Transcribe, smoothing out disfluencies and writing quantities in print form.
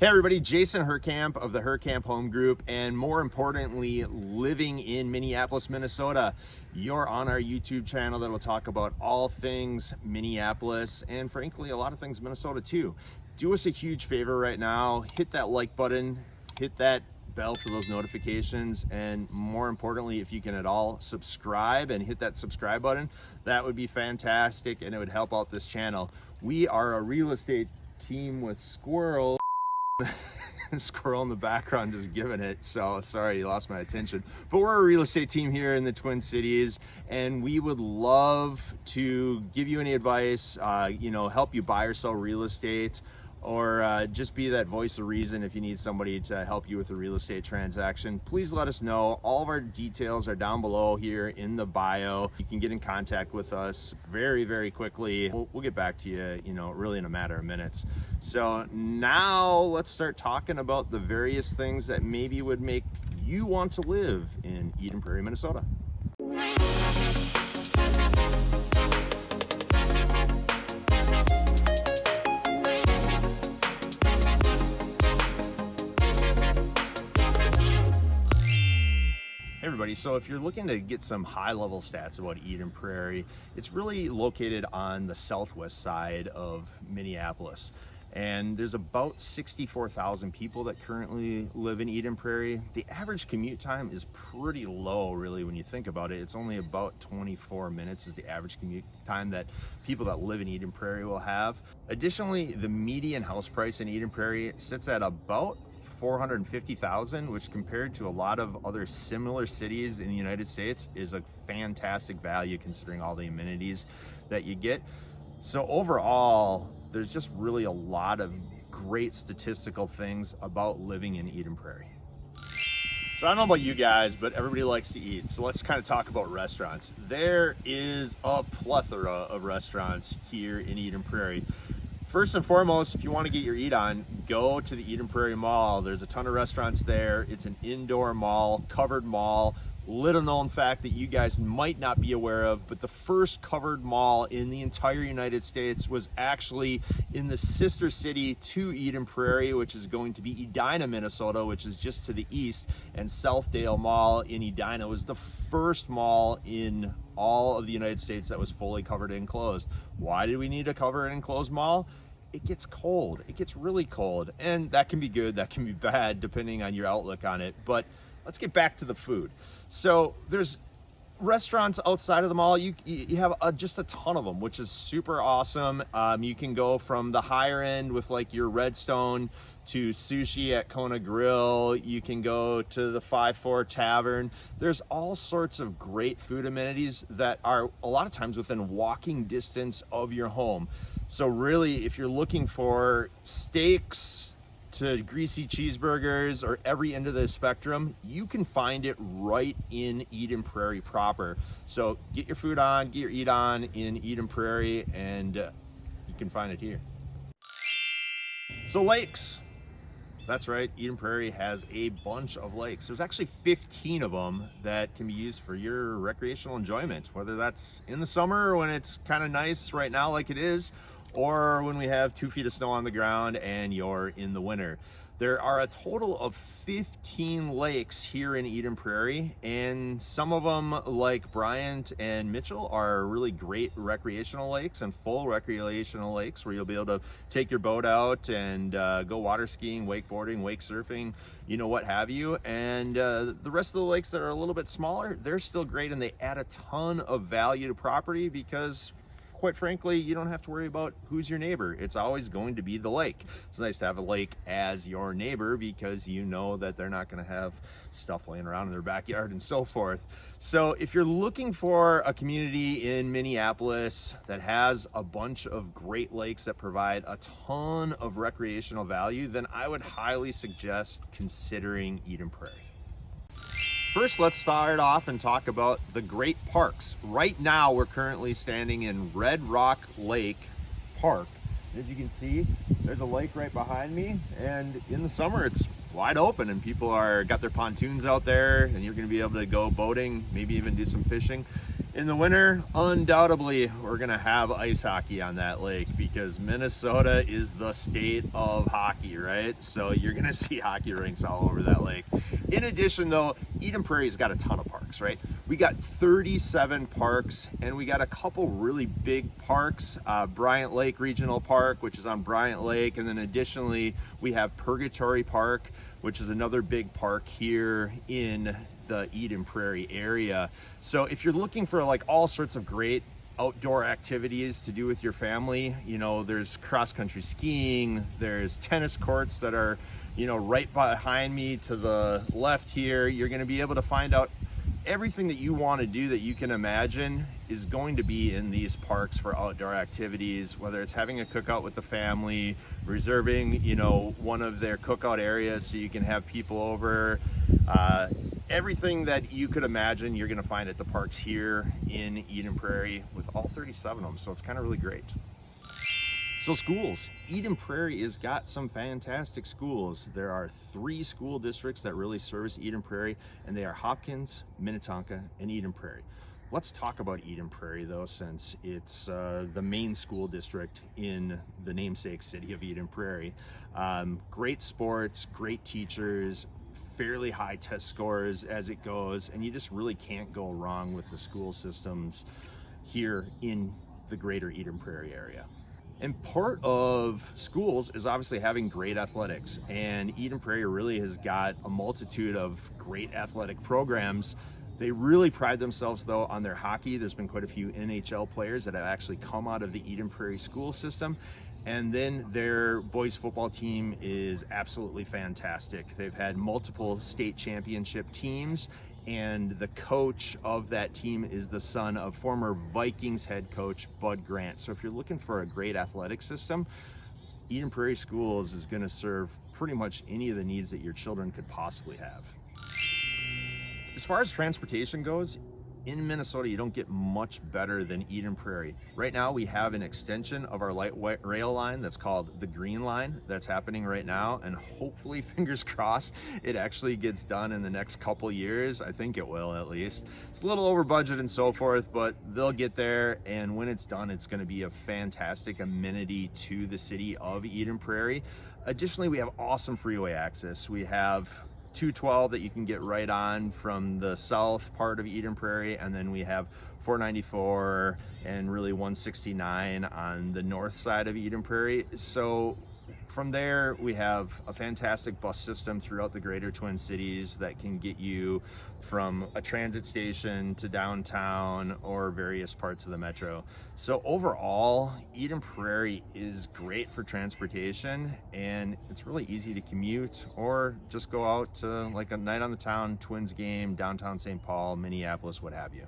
Hey everybody, Jason Huerkamp of the Huerkamp Home Group, and more importantly, living in Minneapolis, Minnesota. You're on our YouTube channel that will talk about all things Minneapolis and frankly, a lot of things Minnesota too. Do us a huge favor right now, hit that like button, hit that bell for those notifications, and more importantly, if you can at all subscribe and hit that subscribe button, that would be fantastic and it would help out this channel. We are a real estate team with squirrels. Squirrel in the background just giving it, so sorry you lost my attention, but we're a real estate team here in the Twin Cities and we would love to give you any advice, help you buy or sell real estate, or just be that voice of reason if you need somebody to help you with a real estate transaction. Please let us know. All of our details are down below here in the bio. You can get in contact with us very, very quickly. We'll get back to you, really in a matter of minutes. So now let's start talking about the various things that maybe would make you want to live in Eden Prairie, Minnesota. Hey everybody, so if you're looking to get some high-level stats about Eden Prairie, it's really located on the southwest side of Minneapolis. And there's about 64,000 people that currently live in Eden Prairie. The average commute time is pretty low, really, when you think about it. It's only about 24 minutes is the average commute time that people that live in Eden Prairie will have. Additionally, the median house price in Eden Prairie sits at about $450,000, which compared to a lot of other similar cities in the United States is a fantastic value considering all the amenities that you get. So overall, there's just really a lot of great statistical things about living in Eden Prairie. So I don't know about you guys, but everybody likes to eat. So let's kind of talk about restaurants. There is a plethora of restaurants here in Eden Prairie. First and foremost, if you want to get your eat on, go to the Eden Prairie Mall. There's a ton of restaurants there. It's an indoor mall, covered mall. Little known fact that you guys might not be aware of, but the first covered mall in the entire United States was actually in the sister city to Eden Prairie, which is going to be Edina, Minnesota, which is just to the east, and Southdale Mall in Edina was the first mall in all of the United States that was fully covered and enclosed. Why do we need a covered and enclosed mall? It gets cold. It gets really cold, and that can be good, that can be bad, depending on your outlook on it. But let's get back to the food. So there's restaurants outside of the mall. You have just a ton of them, which is super awesome. You can go from the higher end with like your Redstone to sushi at Kona Grill. You can go to the 5-4 Tavern. There's all sorts of great food amenities that are a lot of times within walking distance of your home. So really, if you're looking for steaks to greasy cheeseburgers or every end of the spectrum, you can find it right in Eden Prairie proper. So get your food on, get your eat on in Eden Prairie, and you can find it here. So lakes. That's right, Eden Prairie has a bunch of lakes. There's actually 15 of them that can be used for your recreational enjoyment, whether that's in the summer when it's kind of nice right now like it is, or when we have 2 feet of snow on the ground and you're in the winter. There are a total of 15 lakes here in Eden Prairie, and some of them, like Bryant and Mitchell, are really great recreational lakes and full recreational lakes where you'll be able to take your boat out and go water skiing, wakeboarding, wake surfing, what have you. And the rest of the lakes that are a little bit smaller, they're still great, and they add a ton of value to property because quite frankly, you don't have to worry about who's your neighbor. It's always going to be the lake. It's nice to have a lake as your neighbor because you know that they're not going to have stuff laying around in their backyard and so forth. So if you're looking for a community in Minneapolis that has a bunch of great lakes that provide a ton of recreational value, then I would highly suggest considering Eden Prairie. First, let's start off and talk about the great parks. Right now, we're currently standing in Red Rock Lake Park. As you can see, there's a lake right behind me, and in the summer, it's wide open and people got their pontoons out there, and you're gonna be able to go boating, maybe even do some fishing. In the winter, undoubtedly, we're going to have ice hockey on that lake because Minnesota is the state of hockey, right? So you're going to see hockey rinks all over that lake. In addition, though, Eden Prairie's got a ton of parks, right? We got 37 parks, and we got a couple really big parks. Bryant Lake Regional Park, which is on Bryant Lake, and then additionally, we have Purgatory Park, which is another big park here in the Eden Prairie area. So if you're looking for like all sorts of great outdoor activities to do with your family, you know, there's cross-country skiing, there's tennis courts that are, you know, right behind me to the left here. You're going to be able to find out everything that you want to do that you can imagine is going to be in these parks for outdoor activities, whether it's having a cookout with the family, reserving, you know, one of their cookout areas so you can have people over. Everything that you could imagine, you're going to find at the parks here in Eden Prairie with all 37 of them. So it's kind of really great. So schools, Eden Prairie has got some fantastic schools. There are 3 school districts that really service Eden Prairie, and they are Hopkins, Minnetonka, and Eden Prairie. Let's talk about Eden Prairie though, since it's the main school district in the namesake city of Eden Prairie. Great sports, great teachers, fairly high test scores as it goes, and you just really can't go wrong with the school systems here in the greater Eden Prairie area. And part of schools is obviously having great athletics, and Eden Prairie really has got a multitude of great athletic programs. They really pride themselves though on their hockey. There's been quite a few NHL players that have actually come out of the Eden Prairie school system. And then their boys football team is absolutely fantastic. They've had multiple state championship teams, and the coach of that team is the son of former Vikings head coach Bud Grant. So if you're looking for a great athletic system, Eden Prairie Schools is going to serve pretty much any of the needs that your children could possibly have. As far as transportation goes, in Minnesota, you don't get much better than Eden Prairie. Right now, we have an extension of our light rail line that's called the Green Line that's happening right now, and hopefully, fingers crossed, it actually gets done in the next couple years. I think it will, at least. It's a little over budget and so forth, but they'll get there, and when it's done, it's going to be a fantastic amenity to the city of Eden Prairie. Additionally, we have awesome freeway access. We have 212 that you can get right on from the south part of Eden Prairie, and then we have 494 and really 169 on the north side of Eden Prairie. So from there, we have a fantastic bus system throughout the greater Twin Cities that can get you from a transit station to downtown or various parts of the metro. So overall, Eden Prairie is great for transportation, and it's really easy to commute or just go out to like a night on the town, Twins game, downtown St. Paul, Minneapolis, what have you.